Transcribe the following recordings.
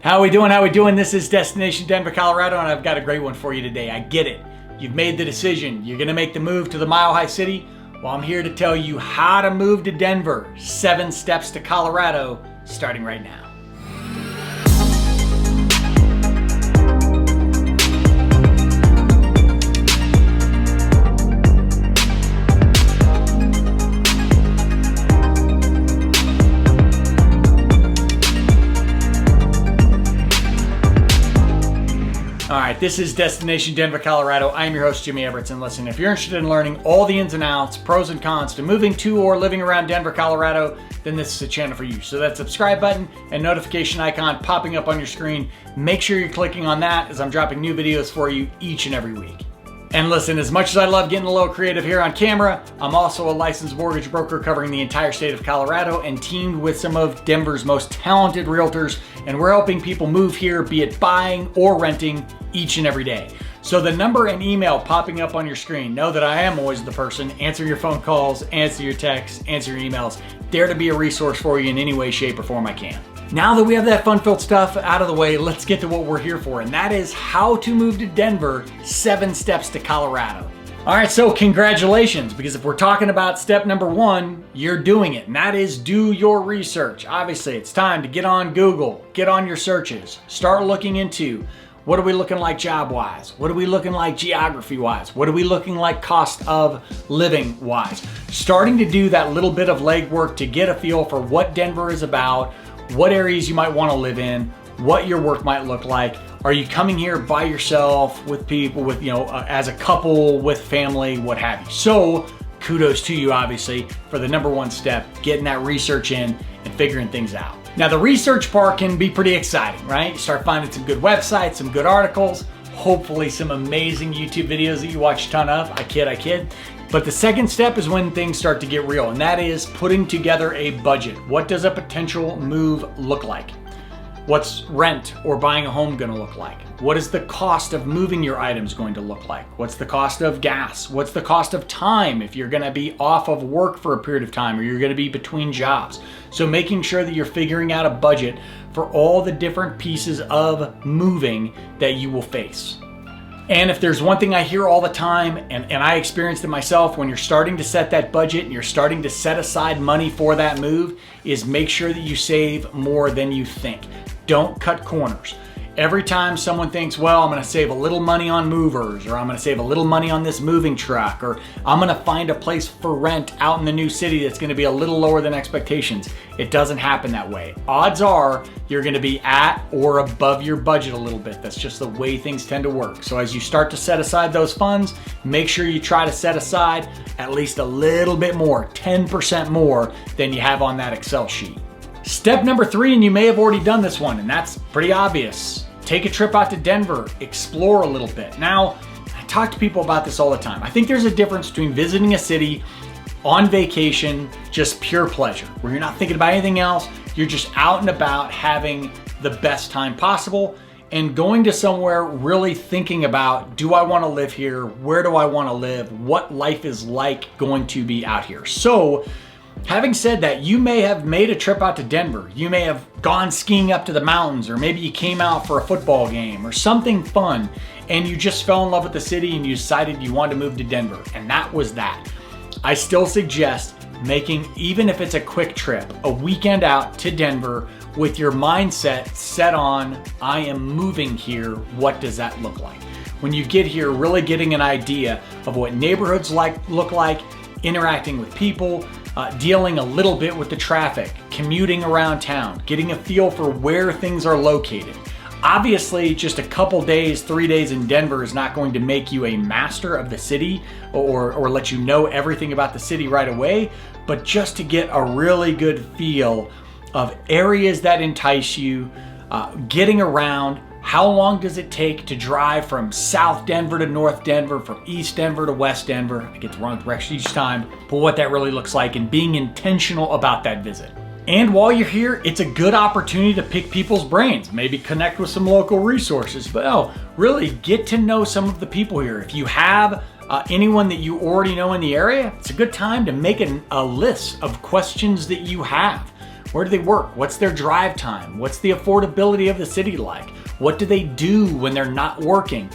How we doing? How we doing? This is Destination Denver, Colorado, and I've got a great one for you today. I get it. You've made the decision. You're going to make the move to the Mile High City. Well, I'm here to tell you how to move to Denver. 7 steps to Colorado, starting right now. All right, this is Destination Denver, Colorado. I'm your host, Jimmy Everett, and listen, if you're interested in learning all the ins and outs, pros and cons to moving to or living around Denver, Colorado, then this is the channel for you. So that subscribe button and notification icon popping up on your screen, make sure you're clicking on that as I'm dropping new videos for you each and every week. And listen, as much as I love getting a little creative here on camera, I'm also a licensed mortgage broker covering the entire state of Colorado and teamed with some of Denver's most talented realtors, and we're helping people move here, be it buying or renting, each and every day. So the number and email popping up on your screen, know that I am always the person answering your phone calls, answer your texts, answer your emails, there to be a resource for you in any way, shape, or form I can. Now that we have that fun-filled stuff out of the way, let's get to what we're here for, and that is how to move to Denver, 7 steps to Colorado. All right, so congratulations, because if we're talking about step number 1, you're doing it, and that is do your research. Obviously, it's time to get on Google, get on your searches, start looking into what are we looking like job-wise? What are we looking like geography-wise? What are we looking like cost of living-wise? Starting to do that little bit of legwork to get a feel for what Denver is about, what areas you might want to live in, what your work might look like. Are you coming here by yourself, with people, with as a couple, with family, what have you? So kudos to you, obviously, for the number 1 step, getting that research in and figuring things out. Now, the research part can be pretty exciting, right? You start finding some good websites, some good articles, hopefully some amazing YouTube videos that you watch a ton of. I kid. But the second step is when things start to get real, and that is putting together a budget. What does a potential move look like? What's rent or buying a home going to look like? What is the cost of moving your items going to look like? What's the cost of gas? What's the cost of time if you're going to be off of work for a period of time or you're going to be between jobs? So making sure that you're figuring out a budget for all the different pieces of moving that you will face. And if there's one thing I hear all the time, and I experienced it myself, when you're starting to set that budget and you're starting to set aside money for that move, is make sure that you save more than you think. Don't cut corners. Every time someone thinks, well, I'm going to save a little money on movers, or I'm going to save a little money on this moving truck, or I'm going to find a place for rent out in the new city that's going to be a little lower than expectations. It doesn't happen that way. Odds are you're going to be at or above your budget a little bit. That's just the way things tend to work. So as you start to set aside those funds, make sure you try to set aside at least a little bit more, 10% more than you have on that Excel sheet. Step number 3, and you may have already done this one, and that's pretty obvious. Take a trip out to Denver, explore a little bit. Now, I talk to people about this all the time. I think there's a difference between visiting a city on vacation, just pure pleasure, where you're not thinking about anything else, you're just out and about having the best time possible, and going to somewhere really thinking about, do I want to live here? Where do I want to live? What life is like going to be out here? So, having said that, you may have made a trip out to Denver. You may have gone skiing up to the mountains, or maybe you came out for a football game or something fun, and you just fell in love with the city and you decided you wanted to move to Denver, and that was that. I still suggest making, even if it's a quick trip, a weekend out to Denver with your mindset set on, I am moving here, what does that look like? When you get here, really getting an idea of what neighborhoods look like, interacting with people, dealing a little bit with the traffic, commuting around town, getting a feel for where things are located. Obviously, just a couple days, 3 days in Denver is not going to make you a master of the city or let you know everything about the city right away, but just to get a really good feel of areas that entice you, getting around. How long does it take to drive from South Denver to North Denver, from East Denver to West Denver? I get the wrong direction each time, but what that really looks like, and being intentional about that visit. And while you're here, it's a good opportunity to pick people's brains, maybe connect with some local resources, but really get to know some of the people here. If you have anyone that you already know in the area, it's a good time to make a list of questions that you have. Where do they work? What's their drive time? What's the affordability of the city like? What do they do when they're not working?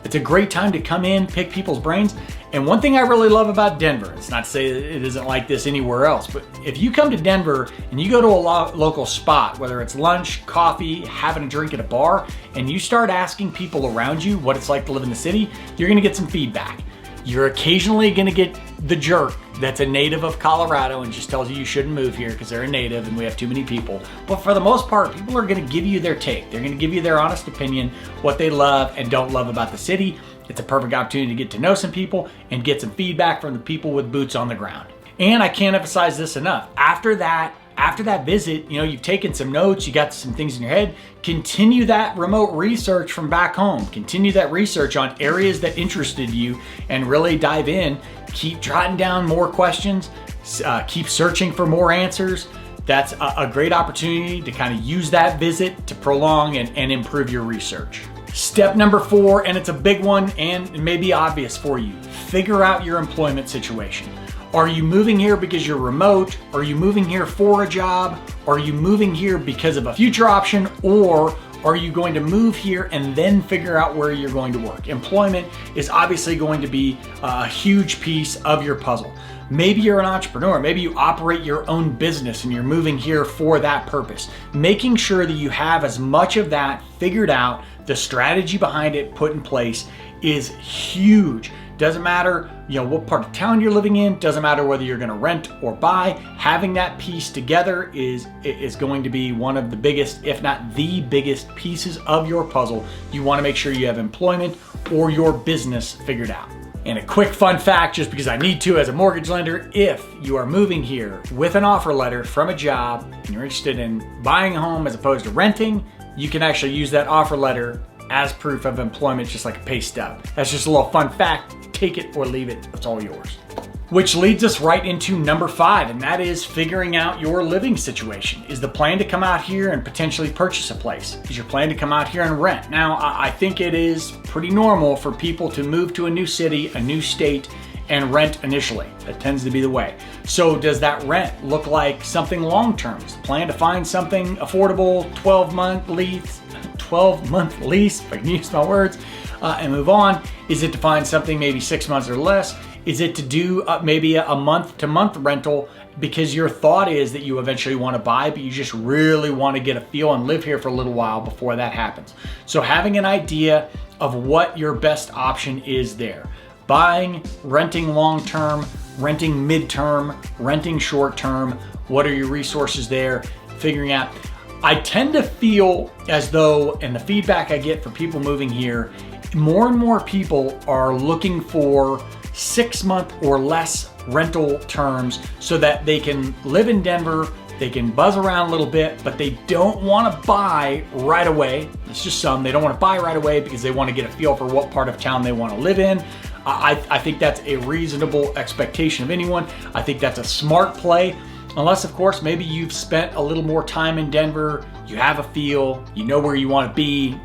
It's a great time to come in, pick people's brains. And one thing I really love about Denver, it's not to say that it isn't like this anywhere else, but if you come to Denver and you go to a local spot, whether it's lunch, coffee, having a drink at a bar, and you start asking people around you what it's like to live in the city, you're gonna get some feedback. You're occasionally gonna get the jerk that's a native of Colorado and just tells you shouldn't move here because they're a native and we have too many people. But for the most part, people are gonna give you their take. They're gonna give you their honest opinion, what they love and don't love about the city. It's a perfect opportunity to get to know some people and get some feedback from the people with boots on the ground. And I can't emphasize this enough. After that visit, you've taken some notes, you got some things in your head, continue that remote research from back home. Continue that research on areas that interested you and really dive in. Keep jotting down more questions, keep searching for more answers. That's a great opportunity to kind of use that visit to prolong and improve your research. Step number 4, and it's a big one and it may be obvious for you, figure out your employment situation. Are you moving here because you're remote? Are you moving here for a job? Are you moving here because of a future option? Or are you going to move here and then figure out where you're going to work? Employment is obviously going to be a huge piece of your puzzle. Maybe you're an entrepreneur, maybe you operate your own business and you're moving here for that purpose. Making sure that you have as much of that figured out, the strategy behind it put in place is huge. Doesn't matter, what part of town you're living in, doesn't matter whether you're gonna rent or buy, having that piece together is going to be one of the biggest, if not the biggest pieces of your puzzle. You wanna make sure you have employment or your business figured out. And a quick fun fact, just because I need to as a mortgage lender, if you are moving here with an offer letter from a job and you're interested in buying a home as opposed to renting, you can actually use that offer letter as proof of employment, just like a pay stub. That's just a little fun fact. Take it or leave it, it's all yours. Which leads us right into number 5, and that is figuring out your living situation. Is the plan to come out here and potentially purchase a place? Is your plan to come out here and rent? Now, I think it is pretty normal for people to move to a new city, a new state, and rent initially. That tends to be the way. So does that rent look like something long-term? Is the plan to find something affordable, 12-month lease, if I can use my words, and move on? Is it to find something maybe 6 months or less? Is it to do maybe a month-to-month rental because your thought is that you eventually want to buy, but you just really want to get a feel and live here for a little while before that happens? So having an idea of what your best option is there. Buying, renting long-term, renting mid-term, renting short-term. What are your resources there? Figuring out. I tend to feel as though, and the feedback I get from people moving here, more and more people are looking for 6-month or less rental terms so that they can live in Denver, they can buzz around a little bit, but they don't want to buy right away. It's just some. They don't want to buy right away because they want to get a feel for what part of town they want to live in. I think that's a reasonable expectation of anyone. I think that's a smart play. Unless, of course, maybe you've spent a little more time in Denver, you have a feel, you know where you want to be,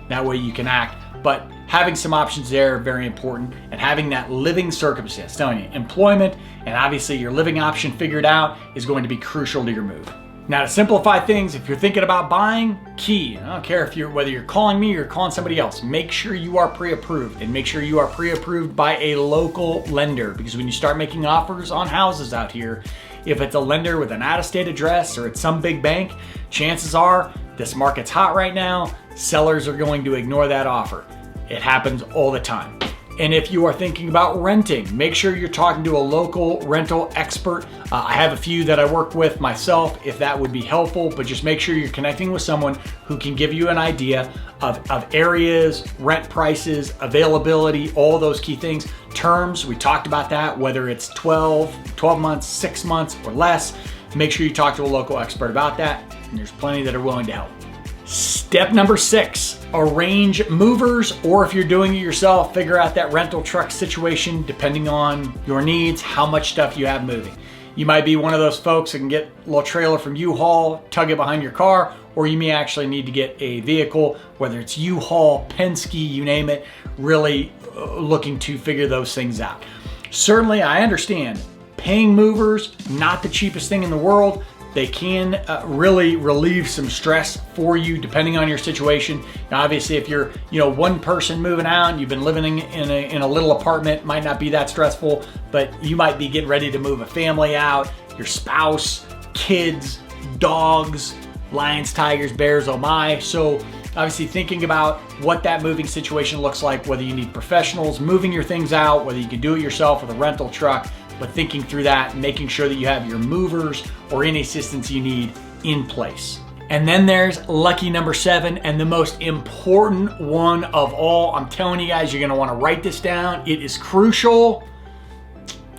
that way you can act. But having some options there are very important, and having that living circumstance, telling you, employment and obviously your living option figured out is going to be crucial to your move. Now, to simplify things, if you're thinking about buying, key, I don't care whether you're calling me or calling somebody else, make sure you are pre-approved, and make sure you are pre-approved by a local lender, because when you start making offers on houses out here, if it's a lender with an out-of-state address or it's some big bank, chances are this market's hot right now, sellers are going to ignore that offer. It happens all the time. And if you are thinking about renting, make sure you're talking to a local rental expert. I have a few that I work with myself, if that would be helpful, but just make sure you're connecting with someone who can give you an idea of areas, rent prices, availability, all those key things. Terms, we talked about that, whether it's 12 months, 6 months, or less. Make sure you talk to a local expert about that, and there's plenty that are willing to help. Step number 6, arrange movers, or if you're doing it yourself, figure out that rental truck situation depending on your needs, how much stuff you have moving. You might be one of those folks that can get a little trailer from U-Haul, tug it behind your car, or you may actually need to get a vehicle, whether it's U-Haul, Penske, you name it, really looking to figure those things out. Certainly, I understand paying movers, not the cheapest thing in the world. They can really relieve some stress for you depending on your situation. Now, obviously, if you're one person moving out and you've been living in a little apartment, might not be that stressful, but you might be getting ready to move a family out, your spouse, kids, dogs, lions, tigers, bears, oh my. So obviously thinking about what that moving situation looks like, whether you need professionals moving your things out, whether you can do it yourself with a rental truck, but thinking through that and making sure that you have your movers or any assistance you need in place. And then there's lucky number 7, and the most important one of all. I'm telling you guys, you're gonna wanna write this down. It is crucial.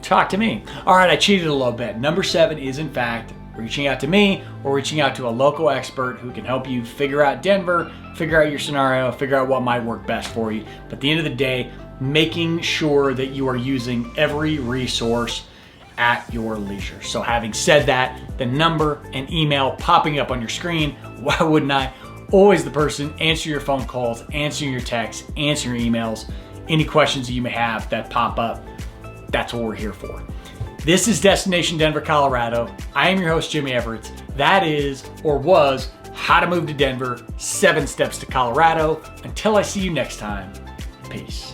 Talk to me. All right, I cheated a little bit. Number 7 is in fact reaching out to me or reaching out to a local expert who can help you figure out Denver, figure out your scenario, figure out what might work best for you. But at the end of the day, making sure that you are using every resource at your leisure. So having said that, the number and email popping up on your screen, why wouldn't I? Always the person answering your phone calls, answering your texts, answering your emails, any questions that you may have that pop up. That's what we're here for. This is Destination Denver, Colorado. I am your host, Jimmy Everett. That is, or was, How to Move to Denver, 7 Steps to Colorado. Until I see you next time, peace.